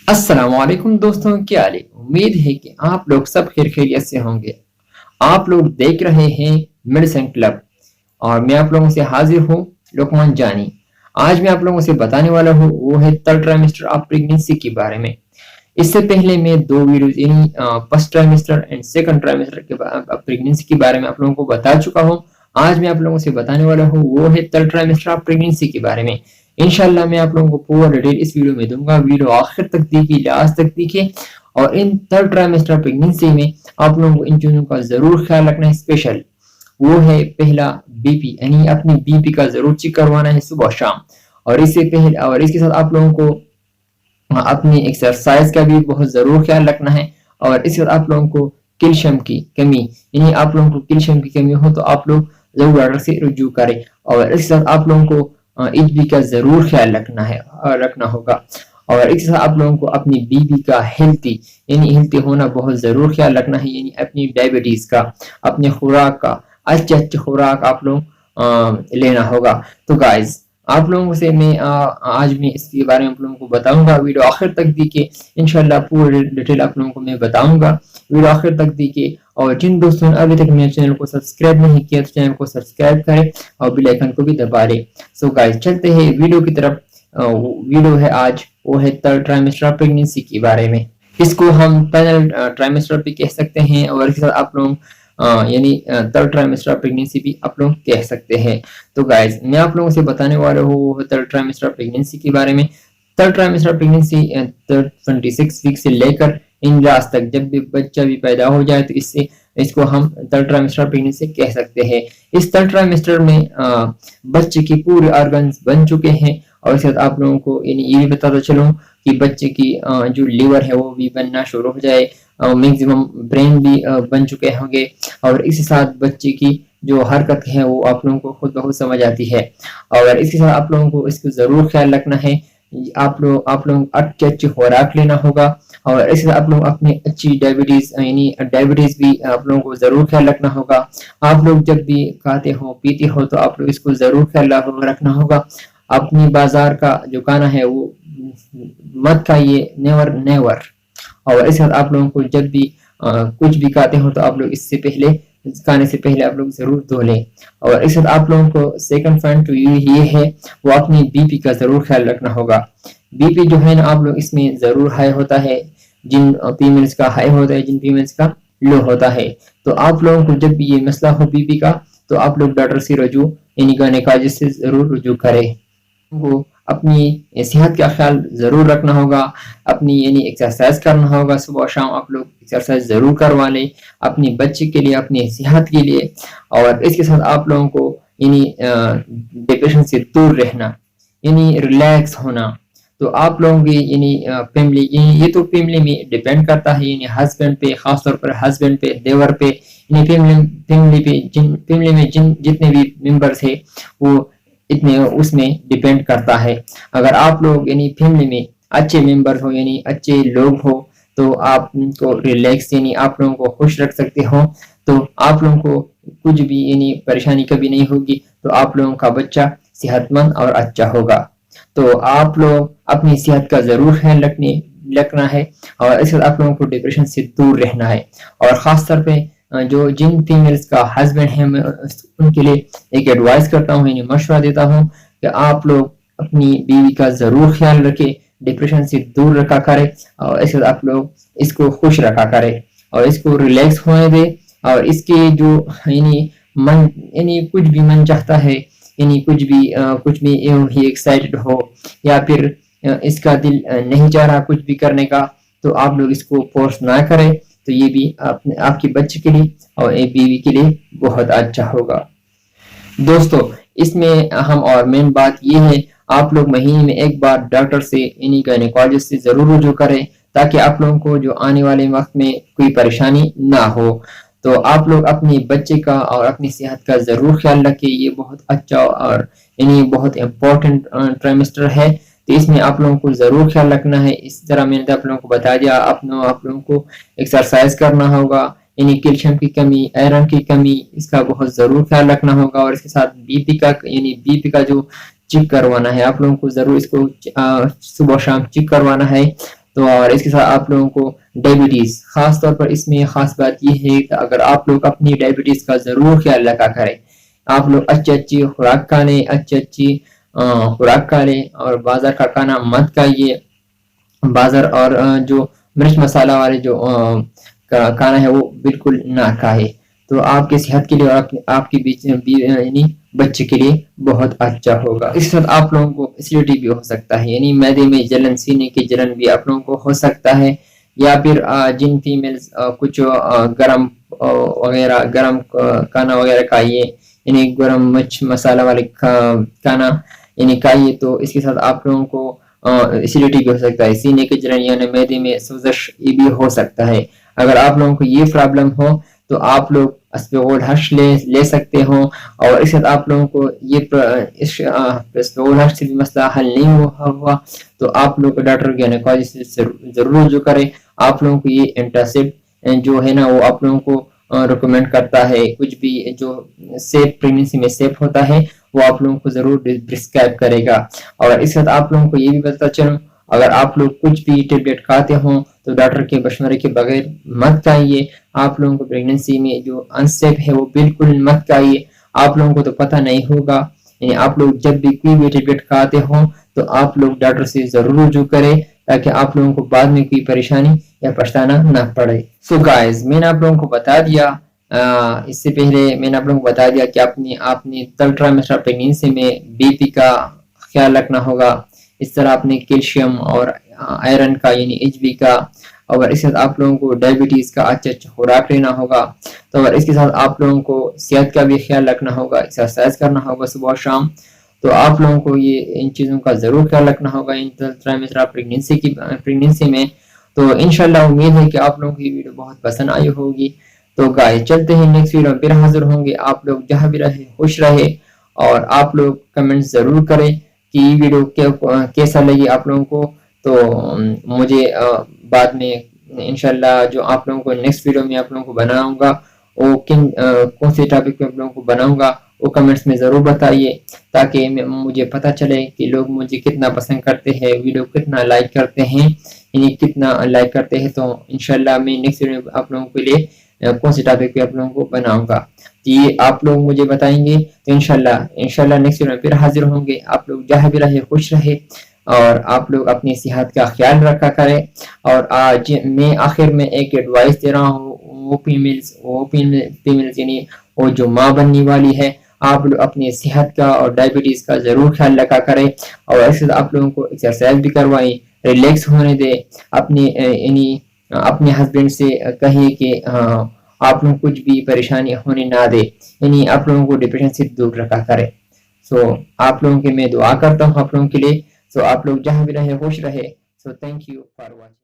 अस्सलामुअलैकुम दोस्तों, क्या हाल है। उम्मीद है कि आप लोग सब खैर खैरियत से होंगे। आप लोग देख रहे हैं मेडिसिन क्लब और मैं आप लोगों से हाजिर हूँ लुकमान जानी। आज मैं आप लोगों से बताने वाला हूँ वो है थर्ड ट्राइमेस्टर ऑफ प्रेगनेंसी के बारे में। इससे पहले मैं दो वीडियोस यानी first trimester and second trimester के प्रेगनेंसी के बारे में आप लोगों को बता चुका हूँ। आज मैं आप लोगों से बताने वाला हूँ वो है थर्ड ट्राइमेस्टर ऑफ प्रेगनेंसी के बारे में। इंशाल्लाह मैं आप लोगों को पूरा डिटेल इस वीडियो में दूंगा। वीडियो आखिर तक देखिए, लास्ट तक देखिए। और इन थर्ड ट्राइमेस्टर प्रेगनेंसी में आप लोगों को इन चीजों का जरूर ख्याल रखना है। स्पेशल वो है पहला बीपी, यानी अपनी बीपी का जरूर चेक करवाना है सुबह शाम। और इससे पहले और इसके साथ आप लोगों को अपनी एक्सरसाइज का भी बहुत जरूर ख्याल रखना है। और इसके साथ आप लोगों को कैल्शियम की कमी, यानी आप लोगों को कैल्शियम की कमी हो तो आप लोग जरूर डॉक्टर से रुजू करें। और इसके साथ आप लोगों को एचबी का जरूर ख्याल रखना होगा। और इसके साथ आप लोगों को अपनी बीबी का हेल्थी होना बहुत जरूर ख्याल रखना है, यानी अपनी डायबिटीज का, अपने खुराक का अच्छे खुराक आप लोग लेना होगा। तो गाइज आप लोगों से मैं आज मैं इसके बारे में आप लोगों को बताऊंगा। वीडियो आखिर तक देखिए, इंशाल्लाह पूरी डिटेल आप लोगों को मैं बताऊंगा। वीडियो आखिर तक देखिए। और जिन दोस्तों ने अभी तक मेरे चैनल को सब्सक्राइब नहीं किया तो चैनल को सब्सक्राइब करें और बेल आइकन को भी दबा लें। सो गाइस चलते हैं वीडियो की तरफ। वीडियो है आज वो है थर्ड ट्राइमेस्टर ऑफ प्रेगनेंसी के बारे में। इसको हम पैनल ट्राइमेस्टर भी कह सकते हैं और इसके साथ आप लोग यानी थर्ड ट्राइमेस्टर ऑफ प्रेगनेंसी भी आप लोग कह सकते हैं। तो गाइस मैं आप लोगों से बताने वाला हूँ थर्ड ट्राइमेस्टर ऑफ प्रेगनेंसी के बारे में। Third trimester of pregnancy 26 week से लेकर इन लास्ट तक जब भी बच्चा भी पैदा हो जाए तो इसको हम थर्ड ट्राइमेस्टर प्रेगनेंसी कह सकते हैं। इस थर्ड ट्राइमेस्टर में बच्चे की पूरे ऑर्गन्स बन चुके हैं। और इसके साथ आप लोगों को ये भी बताता चलूं कि बच्चे की जो लीवर है वो भी बनना शुरू हो जाए, मैक्सिमम ब्रेन भी बन चुके होंगे। और इसके साथ बच्चे की जो हरकत है वो आप लोगों को खुद बहुत समझ आती है। और इसके साथ आप लोगों को इसको जरूर ख्याल रखना है। आप लोग अच्छे खुराक लेना होगा। और इसके साथ आप लोग अपनी अच्छी डायबिटीज भी आप लोगों को जरूर ख्याल रखना होगा। आप लोग जब भी खाते हो पीते हो तो आप लोग इसको जरूर ख्याल रखना होगा। अपनी बाजार का जो खाना है वो मत खाइए, नेवर नेवर। और इसके साथ आप लोगों को जब भी कुछ भी खाते हो तो आप लोग खाने से पहले आप लोग जरूर धो लें। और इसके साथ आप लोगों को सेकंड पॉइंट तो ये है वो अपनी बीपी का जरूर ख्याल रखना होगा। बीपी जो है ना आप लोग इसमें जरूर हाई होता है, जिन फीमेल्स का हाई होता है, जिन फीमेल्स का लो होता है। तो आप लोगों को जब भी ये मसला हो बीपी का तो आप लोग डॉक्टर से रुजू यानी गायनेकोलॉजिस्ट से जरूर रुजू करें। वो अपनी सेहत का ख्याल जरूर रखना होगा, अपनी यानी एक्सरसाइज करना होगा। सुबह शाम आप लोग एक्सरसाइज जरूर करवा लें अपनी बच्चे के लिए, अपनी सेहत के लिए। और इसके साथ आप लोगों को यानी डिप्रेशन से दूर रहना, यानी रिलैक्स होना। तो आप लोगों की यानी फैमिली, ये तो फैमिली में डिपेंड करता है, यानी हस्बैंड पे, खासतौर पर हस्बैंड पे, देवर पे, यानी फैमिली में जितने भी मेंबर्स है वो इतने उसमें डिपेंड करता है। अगर आप लोग यानी फैमिली में अच्छे मेंबर हो, यानी अच्छे लोग हो, तो आप उनको रिलैक्स यानी आप लोगों को खुश रख सकते हो। तो आप लोगों को कुछ भी यानी परेशानी कभी नहीं होगी। तो आप लोगों का बच्चा सेहतमंद और अच्छा होगा। तो आप लोग अपनी सेहत का जरूर ख्याल रखना है। और इसके साथ आप लोगों को डिप्रेशन से दूर रहना है। और खास तौर पे जो जिन फीमेल्स का हस्बैंड है मैं उनके लिए एक एडवाइस करता हूँ, यानी मशवरा देता हूँ कि आप लोग अपनी बीवी का जरूर ख्याल रखें, डिप्रेशन से दूर रखा करें। और इसके साथ आप लोग इसको खुश रखा करें और इसको रिलैक्स होने दें। और इसके जो यानी कुछ भी मन चाहता है, यानी कुछ भी ही एक्साइटेड हो या फिर इसका दिल नहीं चाह रहा कुछ भी करने का, तो आप लोग इसको फोर्स ना करें। तो ये भी आपके बच्चे के लिए और एक बीवी के लिए बहुत अच्छा होगा। दोस्तों इसमें हम और मेन बात ये है आप लोग महीने में एक बार डॉक्टर से यानी गायनेकोलॉजिस्ट से जरूर रुजू करें, ताकि आप लोगों को जो आने वाले वक्त में कोई परेशानी ना हो। तो आप लोग अपने बच्चे का और अपनी सेहत का जरूर ख्याल रखें। ये बहुत अच्छा और यानी बहुत इम्पोर्टेंट ट्राइमेस्टर है। तो इसमें आप लोगों को जरूर ख्याल रखना है। इस तरह मैंने आप लोगों को बता दिया, आप लोगों को एक्सरसाइज करना होगा, यानी कैल्शियम की कमी, आयरन की कमी, इसका बहुत जरूर ख्याल रखना होगा। और इसके साथ बीपी का जो चेक करवाना है, आप लोगों को जरूर इसको सुबह शाम चेक करवाना है। تو اور اس کے ساتھ آپ لوگوں کو ڈائبٹیز، خاص طور پر اس میں خاص بات یہ ہے کہ اگر آپ لوگ اپنی ڈائبٹیز کا ضرور خیال رکھا کریں، آپ لوگ اچھی خوراک کھا لیں، اچھی خوراک کھا لیں، اور بازار کا کھانا مت کھائیے۔ بازار اور جو مرچ مسالہ والے جو کھانا ہے وہ بالکل نہ کھائے، تو آپ کی صحت کے لیے اور آپ کے بیچ یعنی بچے کے لیے بہت اچھا ہوگا۔ اس کے ساتھ آپ لوگوں کو ایسیڈیٹی بھی ہو سکتا ہے، یعنی معدے میں جلن، سینے کی جلن بھی آپ لوگوں کو ہو سکتا ہے، یا پھر جن فیمیلز کچھ گرم وغیرہ گرم کھانا وغیرہ کھائیے، یعنی گرم مرچ مسالہ والے کھانا یعنی کھائیے، تو اس کے ساتھ آپ لوگوں کو ایسیڈیٹی بھی ہو سکتا ہے، سینے کی جلن یعنی معدے میں سوزش یہ بھی ہو سکتا ہے۔ اگر آپ لوگوں کو یہ پرابلم ہو تو آپ لوگ اسپغول ہش لے سکتے ہو، اور اس کے ساتھ آپ لوگوں کو یہ اسپغول ہش سے بھی مسئلہ حل نہیں ہوا تو آپ لوگ ڈاکٹر گینیکالوجسٹ سے ضرور رجوع کریں۔ آپ لوگوں کو یہ اینٹاسپٹ جو ہے نا وہ آپ لوگوں کو ریکمینڈ کرتا ہے، کچھ بھی جو سیف پریگننسی میں سیف ہوتا ہے وہ آپ لوگوں کو ضرور پرسکرائب کرے گا۔ اور اس کے ساتھ آپ لوگوں کو یہ بھی بتاتا چلوں، اگر آپ لوگ کچھ بھی ٹیبلیٹ کھاتے ہوں تو ڈاکٹر کے مشورے کے بغیر مت کھائیے۔ آپ لوگوں کو پریگننسی میں جو انسیف ہے وہ بالکل مت کھائیے، آپ لوگوں کو تو پتہ نہیں ہوگا، یعنی آپ لوگ جب بھی کوئی بھی ٹیبلیٹ کھاتے ہوں تو آپ لوگ ڈاکٹر سے ضرور رجوع کریں تاکہ آپ لوگوں کو بعد میں کوئی پریشانی یا پچھتانا نہ پڑے۔ سو گائز، میں نے آپ لوگوں کو بتا دیا، اس سے پہلے میں نے آپ لوگوں کو بتا دیا کہ آپ نے تھرڈ ٹرائمیسٹر پریگننسی میں بی پی کا خیال رکھنا ہوگا، اس طرح آپ نے کیلشیم اور آئرن کا یعنی ایچ بی کا، اور اس کے ساتھ آپ لوگوں کو ڈائبٹیز کا اچھا خوراک لینا ہوگا، تو اس کے ساتھ آپ لوگوں کو صحت کا بھی خیال رکھنا ہوگا، ایکسرسائز کرنا ہوگا صبح و شام، تو آپ لوگوں کو یہ ان چیزوں کا ضرور خیال رکھنا ہوگا ان ٹرائمیسٹر پریگننسی میں۔ تو انشاءاللہ امید ہے کہ آپ لوگوں کی ویڈیو بہت پسند آئی ہوگی۔ تو گائز چلتے ہیں نیکسٹ ویڈیو میں پھر حاضر ہوں گے۔ آپ لوگ جہاں بھی رہے خوش رہے، اور آپ لوگ کمنٹ ضرور کریں کہ یہ ویڈیو کیسا لگی آپ لوگوں کو، تو مجھے بعد میں انشاءاللہ جو آپ لوگوں کو نیکسٹ ویڈیو میں آپ لوگوں کو بناؤں گا وہ کون سے ٹاپک پہ آپ لوگوں کو بناؤں گا وہ کمنٹس میں ضرور بتائیے، تاکہ مجھے پتہ چلے کہ لوگ مجھے کتنا پسند کرتے ہیں، ویڈیو کتنا لائک کرتے ہیں، یعنی کتنا لائک کرتے ہیں، تو انشاءاللہ میں نیکسٹ ویڈیو میں آپ لوگوں کے لیے کون سے ٹاپک پہ آپ لوگوں کو بناؤں گا، یہ آپ لوگ مجھے بتائیں گے، تو انشاءاللہ نیکسٹ ویڈیو میں پھر حاضر ہوں گے۔ آپ لوگ جہاں بھی رہے خوش رہے، اور آپ لوگ اپنی صحت کا خیال رکھا کریں۔ اور آج میں آخر میں ایک ایڈوائس دے رہا ہوں، وہ فیمیلز یعنی وہ جو ماں بننے والی ہے، آپ لوگ اپنی صحت کا اور ڈائبٹیز کا ضرور خیال رکھا کریں، اور ایسے آپ لوگوں کو ایکسرسائز بھی کروائیں، ریلیکس ہونے دیں، اپنے ہسبینڈ سے کہیں کہ آپ لوگ کچھ بھی پریشانی ہونے نہ دے، یعنی آپ لوگوں کو ڈپریشن سے دور رکھا کرے۔ سو آپ لوگوں کے میں دعا کرتا ہوں آپ لوگوں کے لیے، سو آپ لوگ جہاں بھی رہے خوش رہے۔ So thank you for watching.